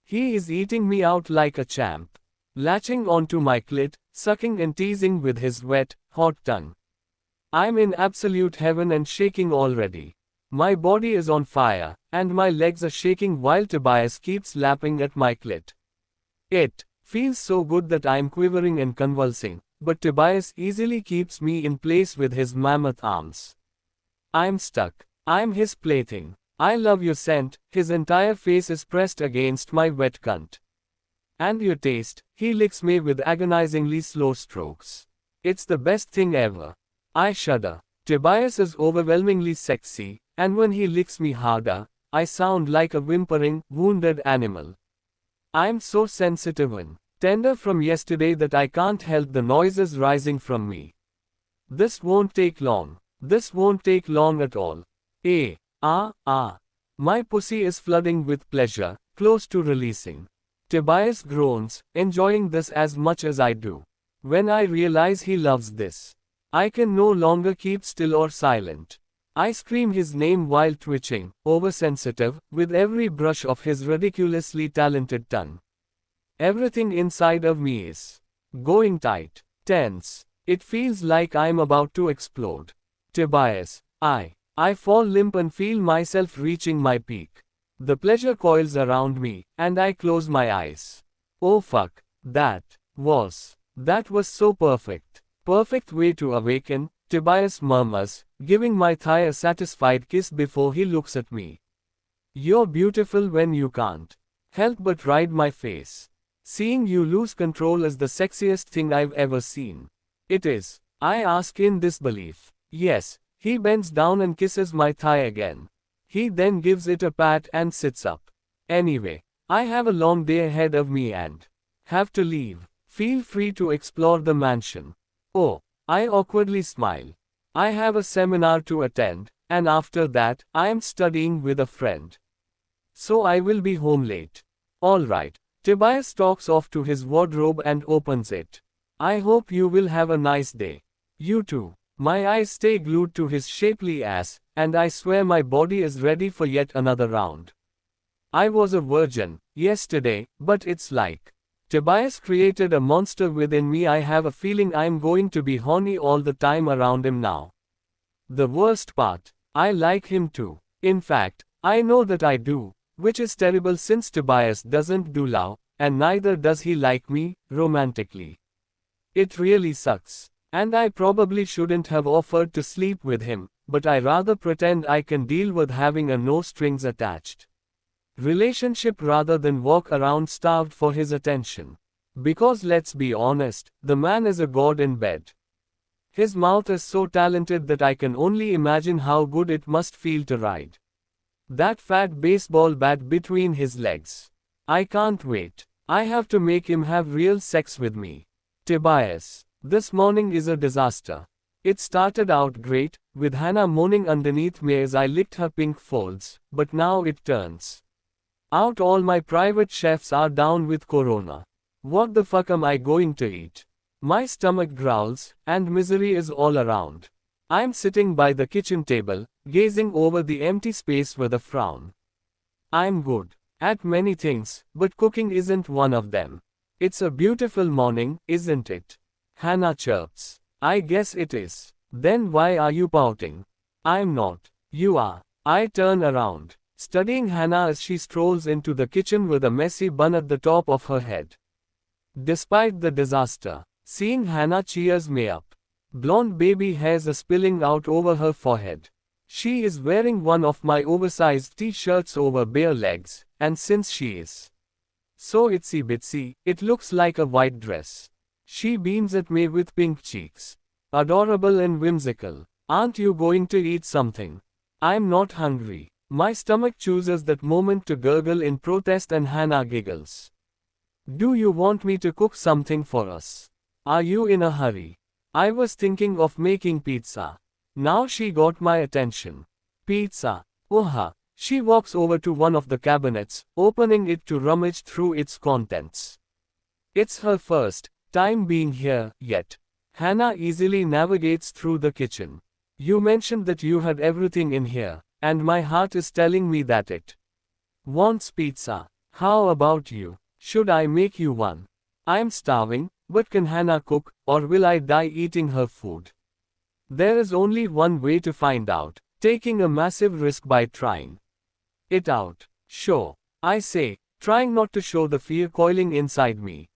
He is eating me out like a champ. Latching onto my clit, sucking and teasing with his wet, hot tongue. I'm in absolute heaven and shaking already. My body is on fire, and my legs are shaking while Tobias keeps lapping at my clit. It feels so good that I'm quivering and convulsing, but Tobias easily keeps me in place with his mammoth arms. I'm stuck. I'm his plaything. I love your scent, his entire face is pressed against my wet cunt. And your taste, he licks me with agonizingly slow strokes. It's the best thing ever. I shudder. Tobias is overwhelmingly sexy, and when he licks me harder, I sound like a whimpering, wounded animal. I'm so sensitive and tender from yesterday that I can't help the noises rising from me. This won't take long. This won't take long at all. My pussy is flooding with pleasure, close to releasing. Tobias groans, enjoying this as much as I do. When I realize he loves this, I can no longer keep still or silent. I scream his name while twitching, oversensitive, with every brush of his ridiculously talented tongue. Everything inside of me is going tight, tense. It feels like I'm about to explode. Tobias, I fall limp and feel myself reaching my peak. The pleasure coils around me, and I close my eyes. Oh fuck, that was so perfect. Perfect way to awaken, Tobias murmurs, giving my thigh a satisfied kiss before he looks at me. You're beautiful when you can't help but ride my face. Seeing you lose control is the sexiest thing I've ever seen. It is. I ask in disbelief. Yes, he bends down and kisses my thigh again. He then gives it a pat and sits up. Anyway, I have a long day ahead of me and have to leave. Feel free to explore the mansion. Oh, I awkwardly smile. I have a seminar to attend, and after that, I am studying with a friend. So I will be home late. Alright. Tobias stalks off to his wardrobe and opens it. I hope you will have a nice day. You too. My eyes stay glued to his shapely ass, and I swear my body is ready for yet another round. I was a virgin yesterday, but it's like Tobias created a monster within me. I have a feeling I'm going to be horny all the time around him now. The worst part, I like him too. In fact, I know that I do, which is terrible since Tobias doesn't do love, and neither does he like me, romantically. It really sucks. And I probably shouldn't have offered to sleep with him, but I rather pretend I can deal with having a no strings attached relationship rather than walk around starved for his attention. Because let's be honest, the man is a god in bed. His mouth is so talented that I can only imagine how good it must feel to ride that fat baseball bat between his legs. I can't wait. I have to make him have real sex with me. Tobias. This morning is a disaster. It started out great, with Hannah moaning underneath me as I licked her pink folds, but now it turns out all my private chefs are down with corona. What the fuck am I going to eat? My stomach growls, and misery is all around. I'm sitting by the kitchen table, gazing over the empty space with a frown. I'm good at many things, but cooking isn't one of them. It's a beautiful morning, isn't it? Hannah chirps. I guess it is. Then why are you pouting? I'm not. You are. I turn around, studying Hannah as she strolls into the kitchen with a messy bun at the top of her head. Despite the disaster, seeing Hannah cheers me up. Blonde baby hairs are spilling out over her forehead. She is wearing one of my oversized t-shirts over bare legs, and since she is so itsy bitsy, it looks like a white dress. She beams at me with pink cheeks. Adorable and whimsical. Aren't you going to eat something? I'm not hungry. My stomach chooses that moment to gurgle in protest and Hannah giggles. Do you want me to cook something for us? Are you in a hurry? I was thinking of making pizza. Now she got my attention. Pizza. Oha. She walks over to one of the cabinets, opening it to rummage through its contents. It's her first time being here, yet. Hannah easily navigates through the kitchen. You mentioned that you had everything in here, and my heart is telling me that it wants pizza. How about you? Should I make you one? I'm starving, but can Hannah cook, or will I die eating her food? There is only one way to find out, taking a massive risk by trying it out. Sure, I say, trying not to show the fear coiling inside me.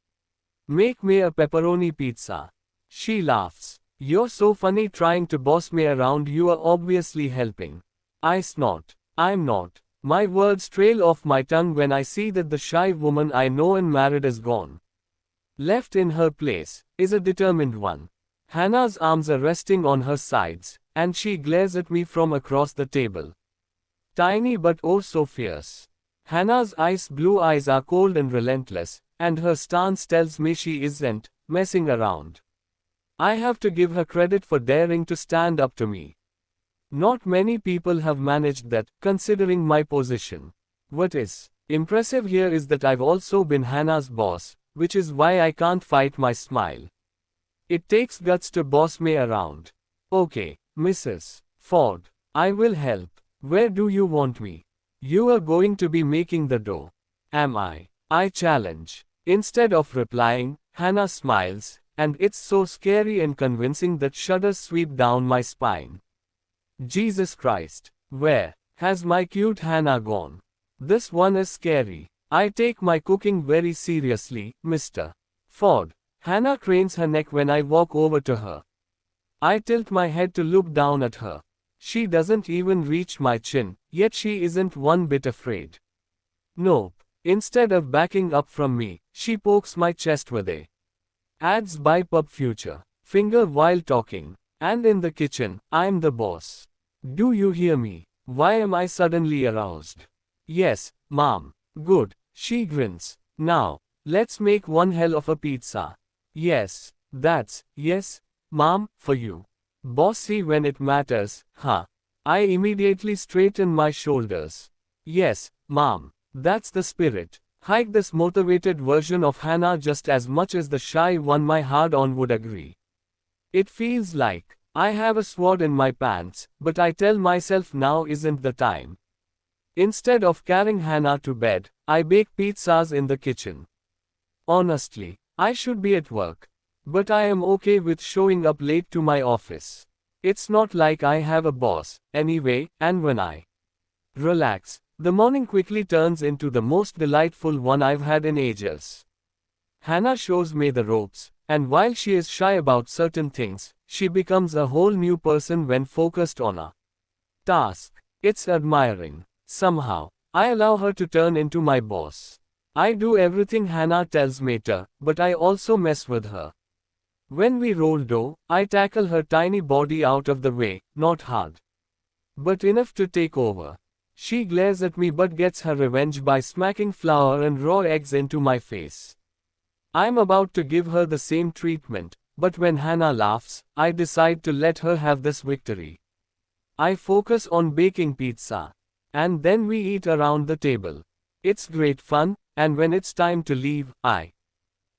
Make me a pepperoni pizza. She laughs. You're so funny trying to boss me around, you are obviously helping. I snort. I'm not. My words trail off my tongue when I see that the shy woman I know and married is gone. Left in her place is a determined one. Hannah's arms are resting on her sides, and she glares at me from across the table. Tiny but oh so fierce. Hannah's ice blue eyes are cold and relentless, and her stance tells me she isn't messing around. I have to give her credit for daring to stand up to me. Not many people have managed that, considering my position. What is impressive here is that I've also been Hannah's boss, which is why I can't fight my smile. It takes guts to boss me around. Okay, Mrs. Ford, I will help. Where do you want me? You are going to be making the dough. Am I? I challenge. Instead of replying, Hannah smiles, and it's so scary and convincing that shudders sweep down my spine. Jesus Christ, where has my cute Hannah gone? This one is scary. I take my cooking very seriously, Mr. Ford. Hannah cranes her neck when I walk over to her. I tilt my head to look down at her. She doesn't even reach my chin, yet she isn't one bit afraid. Nope. Instead of backing up from me, she pokes my chest with a adds by pub future finger while talking. And in the kitchen, I'm the boss. Do you hear me? Why am I suddenly aroused? Yes, Mom. Good. She grins. Now, let's make one hell of a pizza. Yes, yes, Mom, for you. Bossy when it matters, huh? I immediately straighten my shoulders. Yes, Mom. That's the spirit. Hike this motivated version of Hannah just as much as the shy one my hard-on would agree. It feels like I have a sword in my pants, but I tell myself now isn't the time. Instead of carrying Hannah to bed, I bake pizzas in the kitchen. Honestly, I should be at work. But I am okay with showing up late to my office. It's not like I have a boss, anyway, and when I relax, the morning quickly turns into the most delightful one I've had in ages. Hannah shows me the ropes, and while she is shy about certain things, she becomes a whole new person when focused on a task. It's admiring. Somehow, I allow her to turn into my boss. I do everything Hannah tells me to, but I also mess with her. When we roll dough, I tackle her tiny body out of the way, not hard, but enough to take over. She glares at me but gets her revenge by smacking flour and raw eggs into my face. I'm about to give her the same treatment, but when Hannah laughs, I decide to let her have this victory. I focus on baking pizza. And then we eat around the table. It's great fun, and when it's time to leave, I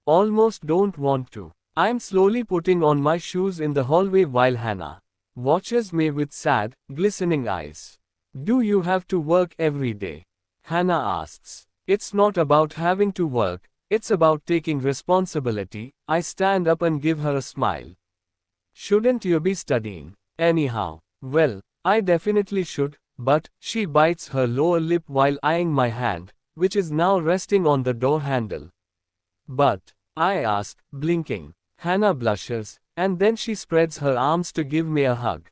almost don't want to. I'm slowly putting on my shoes in the hallway while Hannah watches me with sad, glistening eyes. Do you have to work every day? Hannah asks. It's not about having to work, it's about taking responsibility. I stand up and give her a smile. Shouldn't you be studying? Anyhow, well, I definitely should, but she bites her lower lip while eyeing my hand, which is now resting on the door handle. But, I ask, blinking. Hannah blushes, and then she spreads her arms to give me a hug.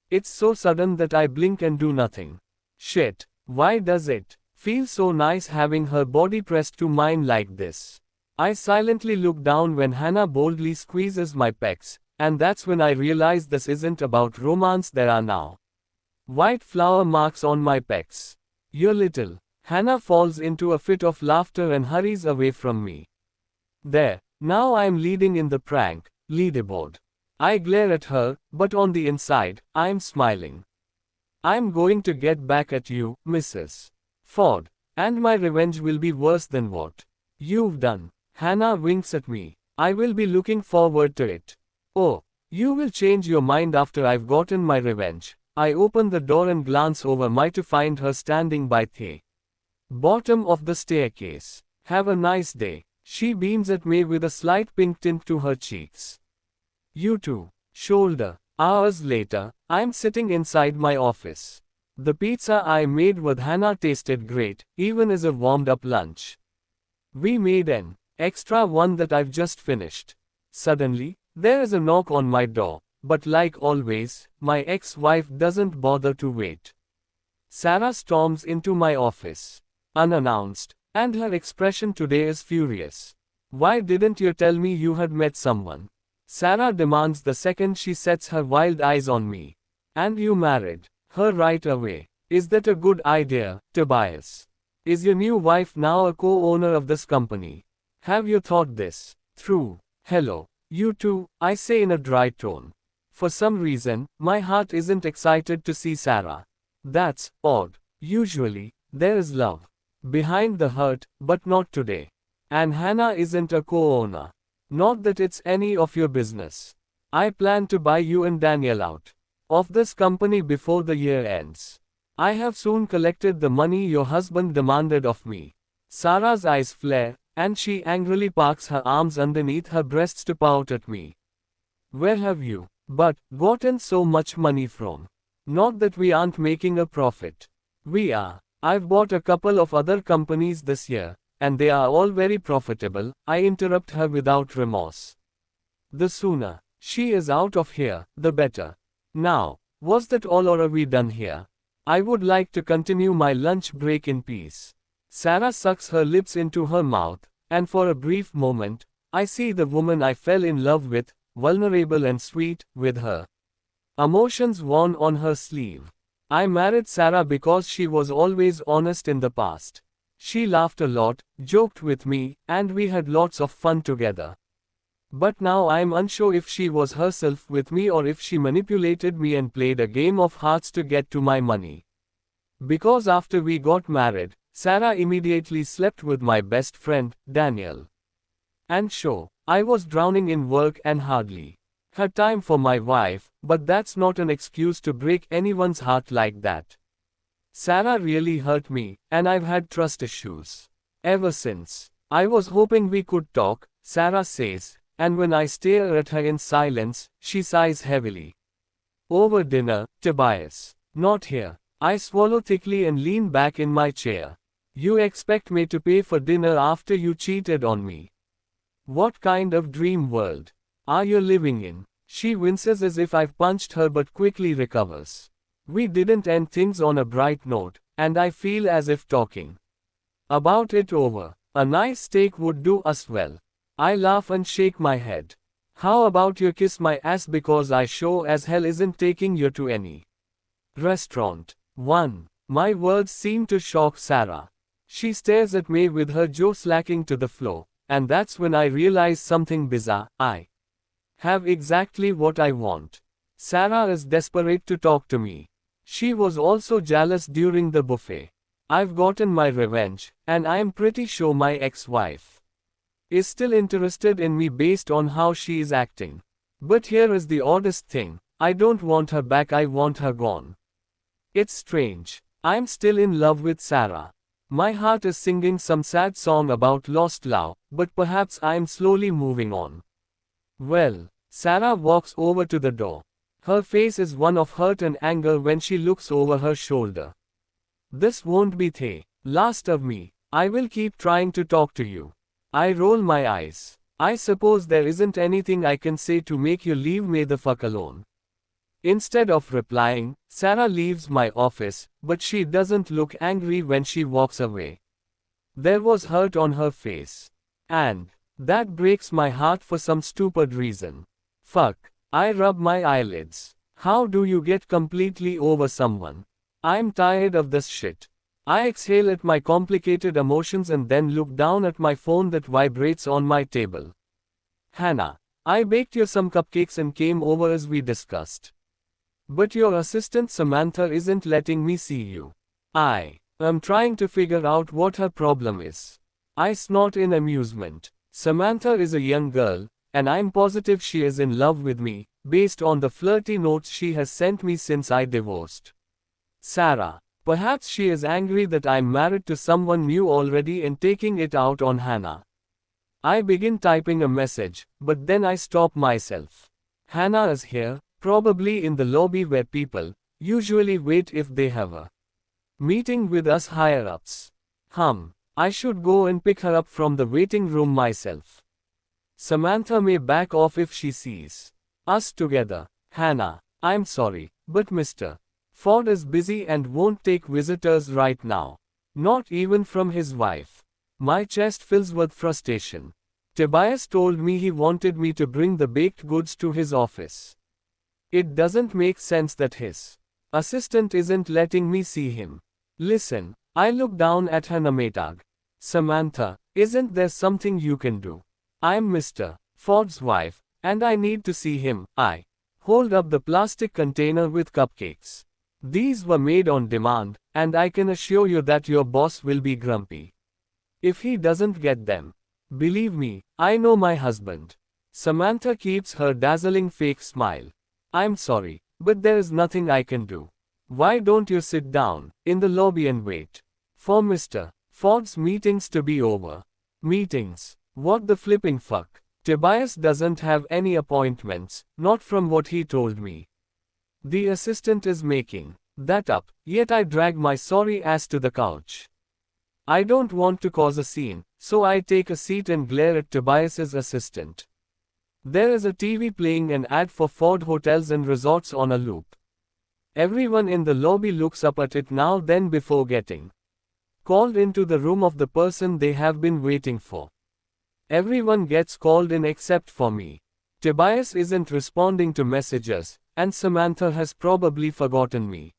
It's so sudden that I blink and do nothing. Shit, why does it feel so nice having her body pressed to mine like this? I silently look down when Hannah boldly squeezes my pecs, and that's when I realize this isn't about romance. There are now white flour marks on my pecs. You're little. Hannah falls into a fit of laughter and hurries away from me. There, now I'm leading in the prank leaderboard. I glare at her, but on the inside, I'm smiling. I'm going to get back at you, Mrs. Ford, and my revenge will be worse than what you've done. Hannah winks at me. I will be looking forward to it. Oh, you will change your mind after I've gotten my revenge. I open the door and glance over my to find her standing by the bottom of the staircase. Have a nice day. She beams at me with a slight pink tint to her cheeks. You too. Shoulder. Hours later, I'm sitting inside my office. The pizza I made with Hannah tasted great, even as a warmed-up lunch. We made an extra one that I've just finished. Suddenly, there is a knock on my door, but like always, my ex-wife doesn't bother to wait. Sarah storms into my office, unannounced, and her expression today is furious. Why didn't you tell me you had met someone? Sarah demands the second she sets her wild eyes on me. And you married her right away. Is that a good idea, Tobias? Is your new wife now a co-owner of this company? Have you thought this through? Hello, you too, I say in a dry tone. For some reason, my heart isn't excited to see Sarah. That's odd. Usually, there is love behind the hurt, but not today. And Hannah isn't a co-owner. Not that it's any of your business. I plan to buy you and Daniel out of this company before the year ends. I have soon collected the money your husband demanded of me. Sarah's eyes flare, and she angrily parks her arms underneath her breasts to pout at me. Where have you gotten so much money from? Not that we aren't making a profit. We are. I've bought a couple of other companies this year, and they are all very profitable. I interrupt her without remorse. The sooner she is out of here, the better. Now, was that all or are we done here? I would like to continue my lunch break in peace. Sarah sucks her lips into her mouth, and for a brief moment, I see the woman I fell in love with, vulnerable and sweet, with her emotions worn on her sleeve. I married Sarah because she was always honest in the past. She laughed a lot, joked with me, and we had lots of fun together. But now I'm unsure if she was herself with me or if she manipulated me and played a game of hearts to get to my money. Because after we got married, Sarah immediately slept with my best friend, Daniel. And sure, I was drowning in work and hardly had time for my wife, but that's not an excuse to break anyone's heart like that. Sarah really hurt me, and I've had trust issues ever since. I was hoping we could talk, Sarah says, and when I stare at her in silence, she sighs heavily. Over dinner, Tobias. Not here. I swallow thickly and lean back in my chair. You expect me to pay for dinner after you cheated on me? What kind of dream world are you living in? She winces as if I've punched her but quickly recovers. We didn't end things on a bright note, and I feel as if talking about it over A nice steak would do us well. I laugh and shake my head. How about you kiss my ass because I sure as hell isn't taking you to any restaurant. 1. My words seem to shock Sarah. She stares at me with her jaw slacking to the floor, and that's when I realize something bizarre. I have exactly what I want. Sarah is desperate to talk to me. She was also jealous during the buffet. I've gotten my revenge, and I'm pretty sure my ex-wife is still interested in me based on how she is acting. But here is the oddest thing. I don't want her back, I want her gone. It's strange. I'm still in love with Sarah. My heart is singing some sad song about lost love, but perhaps I'm slowly moving on. Well, Sarah walks over to the door. Her face is one of hurt and anger when she looks over her shoulder. This won't be the last of me. I will keep trying to talk to you. I roll my eyes. I suppose there isn't anything I can say to make you leave me the fuck alone. Instead of replying, Sarah leaves my office, but she doesn't look angry when she walks away. There was hurt on her face. And that breaks my heart for some stupid reason. Fuck. I rub my eyelids. How do you get completely over someone? I'm tired of this shit. I exhale at my complicated emotions and then look down at my phone that vibrates on my table. Hannah, I baked you some cupcakes and came over as we discussed. But your assistant Samantha isn't letting me see you. I am trying to figure out what her problem is. I snort in amusement. Samantha is a young girl, and I'm positive she is in love with me, based on the flirty notes she has sent me since I divorced Sarah. Perhaps she is angry that I'm married to someone new already and taking it out on Hannah. I begin typing a message, but then I stop myself. Hannah is here, probably in the lobby where people usually wait if they have a meeting with us higher-ups. I should go and pick her up from the waiting room myself. Samantha may back off if she sees us together. Hannah, I'm sorry, but Mr. Ford is busy and won't take visitors right now. Not even from his wife. My chest fills with frustration. Tobias told me he wanted me to bring the baked goods to his office. It doesn't make sense that his assistant isn't letting me see him. Listen, I look down at Hannah Maytag. Samantha, isn't there something you can do? I'm Mr. Ford's wife, and I need to see him. I hold up the plastic container with cupcakes. These were made on demand, and I can assure you that your boss will be grumpy if he doesn't get them. Believe me, I know my husband. Samantha keeps her dazzling fake smile. I'm sorry, but there is nothing I can do. Why don't you sit down in the lobby and wait for Mr. Ford's meetings to be over? Meetings? What the flipping fuck? Tobias doesn't have any appointments, not from what he told me. The assistant is making that up, yet I drag my sorry ass to the couch. I don't want to cause a scene, so I take a seat and glare at Tobias's assistant. There is a TV playing an ad for Ford Hotels and Resorts on a loop. Everyone in the lobby looks up at it now then before getting called into the room of the person they have been waiting for. Everyone gets called in except for me. Tobias isn't responding to messages, and Samantha has probably forgotten me.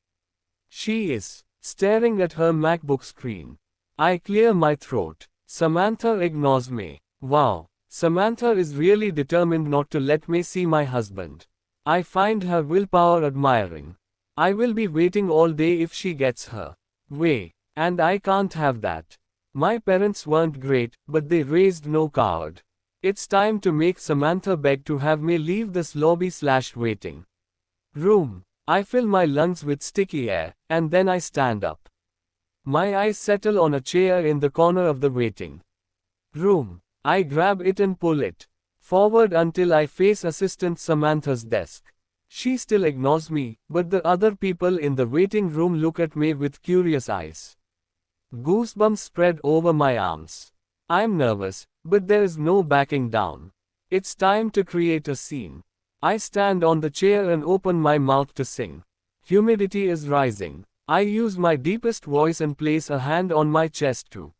She is staring at her MacBook screen. I clear my throat. Samantha ignores me. Wow, Samantha is really determined not to let me see my husband. I find her willpower admiring. I will be waiting all day if she gets her way, and I can't have that. My parents weren't great, but they raised no coward. It's time to make Samantha beg to have me leave this lobby/waiting room. I fill my lungs with sticky air, and then I stand up. My eyes settle on a chair in the corner of the waiting room. I grab it and pull it forward until I face Assistant Samantha's desk. She still ignores me, but the other people in the waiting room look at me with curious eyes. Goosebumps spread over my arms. I'm nervous, but there is no backing down. It's time to create a scene. I stand on the chair and open my mouth to sing. Humidity is rising. I use my deepest voice and place a hand on my chest to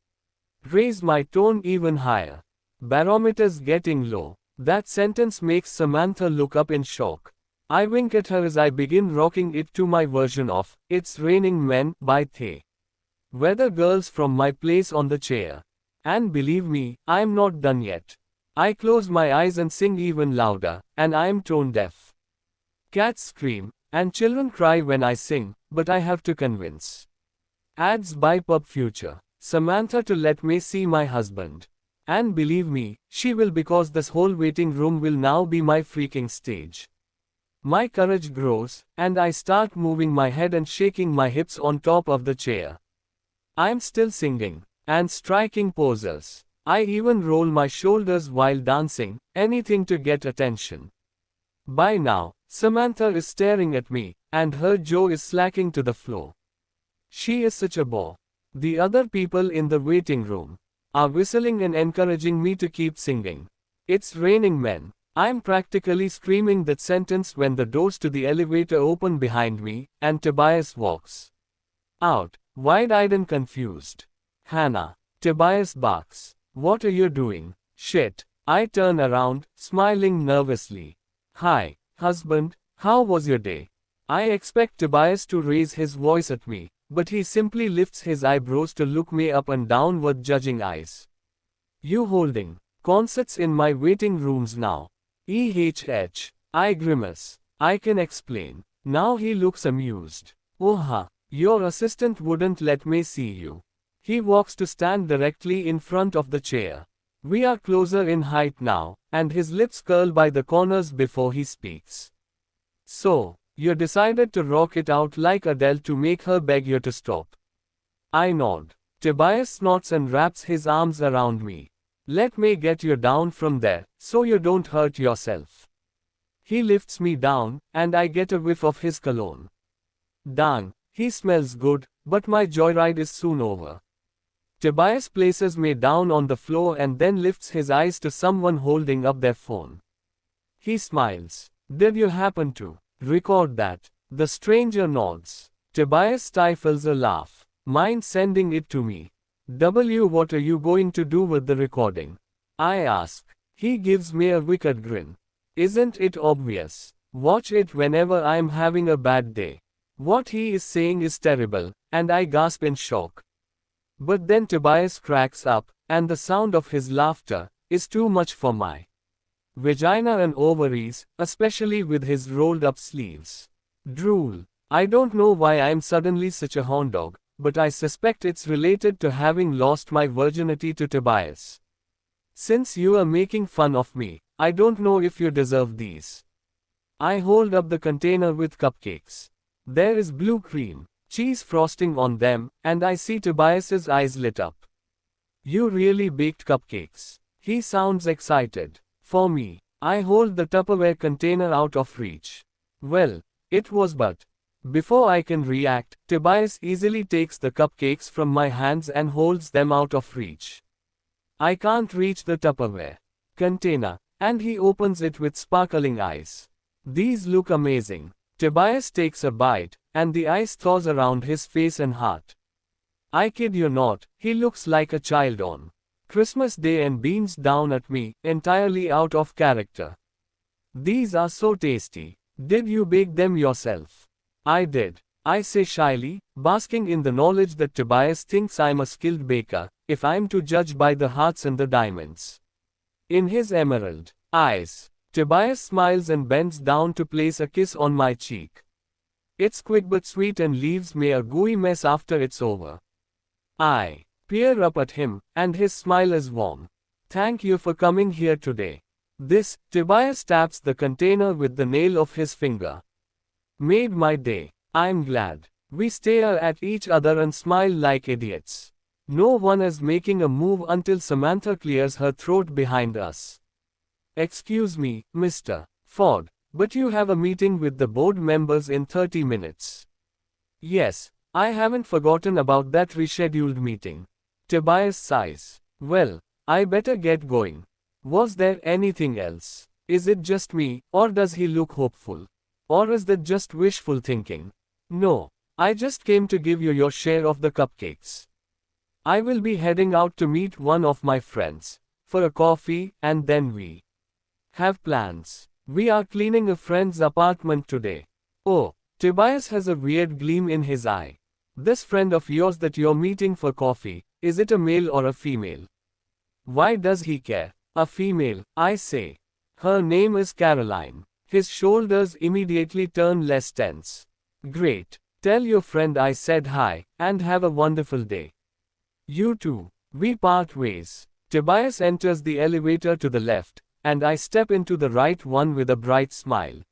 Raise my tone even higher. Barometer's getting low. That sentence makes Samantha look up in shock. I wink at her as I begin rocking it to my version of It's Raining Men by The Weather Girls from my place on the chair. And believe me, I'm not done yet. I close my eyes and sing even louder, and I'm tone deaf. Cats scream, and children cry when I sing, but I have to convince Ads by Pub Future Samantha to let me see my husband. And believe me, she will, because this whole waiting room will now be my freaking stage. My courage grows, and I start moving my head and shaking my hips on top of the chair. I'm still singing, and striking poses. I even roll my shoulders while dancing, anything to get attention. By now, Samantha is staring at me, and her jaw is slacking to the floor. She is such a bore. The other people in the waiting room are whistling and encouraging me to keep singing. It's raining men. I'm practically screaming that sentence when the doors to the elevator open behind me, and Tobias walks out, wide-eyed and confused. Hannah. Tobias barks. What are you doing? Shit. I turn around, smiling nervously. Hi, husband, how was your day? I expect Tobias to raise his voice at me, but he simply lifts his eyebrows to look me up and down with judging eyes. You holding concerts in my waiting rooms now? I grimace. I can explain. Now he looks amused. Oh, your assistant wouldn't let me see you. He walks to stand directly in front of the chair. We are closer in height now, and his lips curl by the corners before he speaks. So, you decided to rock it out like Adele to make her beg you to stop. I nod. Tobias snorts and wraps his arms around me. Let me get you down from there, so you don't hurt yourself. He lifts me down, and I get a whiff of his cologne. Dang, he smells good, but my joyride is soon over. Tobias places me down on the floor and then lifts his eyes to someone holding up their phone. He smiles. Did you happen to record that? The stranger nods. Tobias stifles a laugh. Mind sending it to me? What are you going to do with the recording? I ask. He gives me a wicked grin. Isn't it obvious? Watch it whenever I'm having a bad day. What he is saying is terrible, and I gasp in shock. But then Tobias cracks up, and the sound of his laughter is too much for my vagina and ovaries, especially with his rolled up sleeves. Drool. I don't know why I'm suddenly such a horn dog, but I suspect it's related to having lost my virginity to Tobias. Since you are making fun of me, I don't know if you deserve these. I hold up the container with cupcakes. There is blue cream, cheese frosting on them, and I see Tobias's eyes lit up. You really baked cupcakes. He sounds excited. For me, I hold the Tupperware container out of reach. Well, it was, but before I can react, Tobias easily takes the cupcakes from my hands and holds them out of reach. I can't reach the Tupperware container, and he opens it with sparkling eyes. These look amazing. Tobias takes a bite, and the ice thaws around his face and heart. I kid you not, he looks like a child on Christmas Day and beams down at me, entirely out of character. These are so tasty. Did you bake them yourself? I did. I say shyly, basking in the knowledge that Tobias thinks I'm a skilled baker, if I'm to judge by the hearts and the diamonds in his emerald eyes. Tobias smiles and bends down to place a kiss on my cheek. It's quick but sweet and leaves me a gooey mess after it's over. I peer up at him, and his smile is warm. Thank you for coming here today. This, Tobias taps the container with the nail of his finger. Made my day. I'm glad. We stare at each other and smile like idiots. No one is making a move until Samantha clears her throat behind us. Excuse me, Mr. Ford, but you have a meeting with the board members in 30 minutes. Yes, I haven't forgotten about that rescheduled meeting. Tobias sighs. Well, I better get going. Was there anything else? Is it just me, or does he look hopeful? Or is that just wishful thinking? No, I just came to give you your share of the cupcakes. I will be heading out to meet one of my friends for a coffee, and then we have plans. We are cleaning a friend's apartment today. Oh, Tobias has a weird gleam in his eye. This friend of yours that you're meeting for coffee, is it a male or a female? Why does he care? A female, I say. Her name is Caroline. His shoulders immediately turn less tense. Great. Tell your friend I said hi, and have a wonderful day. You too. We part ways. Tobias enters the elevator to the left, and I step into the right one with a bright smile.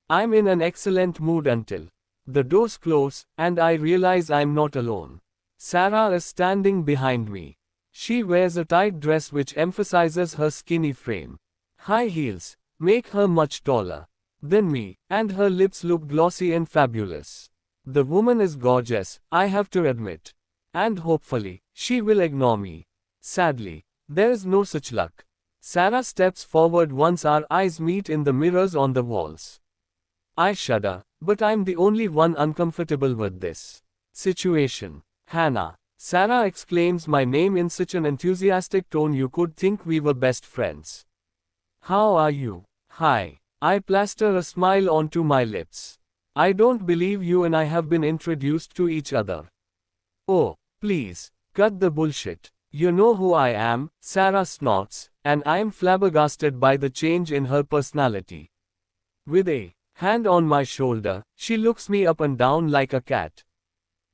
I'm in an excellent mood until the doors close, and I realize I'm not alone. Sarah is standing behind me. She wears a tight dress which emphasizes her skinny frame. High heels make her much taller than me, and her lips look glossy and fabulous. The woman is gorgeous, I have to admit. And hopefully, she will ignore me. Sadly, there is no such luck. Sarah steps forward once our eyes meet in the mirrors on the walls. I shudder, but I'm the only one uncomfortable with this situation. Hannah. Sarah exclaims my name in such an enthusiastic tone you could think we were best friends. How are you? Hi. I plaster a smile onto my lips. I don't believe you and I have been introduced to each other. Oh, please, cut the bullshit. You know who I am, Sarah snorts, and I am flabbergasted by the change in her personality. With a hand on my shoulder, she looks me up and down like a cat.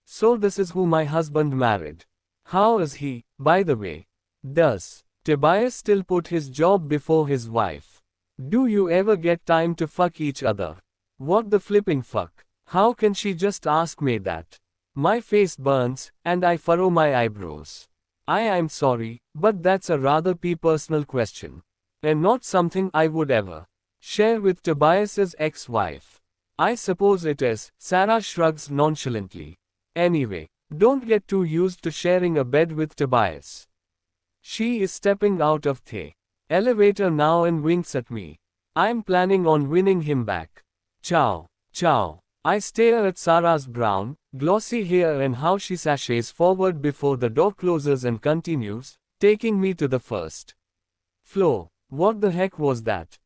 So this is who my husband married. How is he, by the way? Does Tobias still put his job before his wife? Do you ever get time to fuck each other? What the flipping fuck? How can she just ask me that? My face burns, and I furrow my eyebrows. I'm sorry, but that's a rather personal question. And not something I would ever share with Tobias's ex-wife. I suppose it is, Sarah shrugs nonchalantly. Anyway, don't get too used to sharing a bed with Tobias. She is stepping out of the elevator now and winks at me. I'm planning on winning him back. Ciao, ciao. I stare at Sarah's brown, glossy hair and how she sashays forward before the door closes and continues, taking me to the first floor. What the heck was that?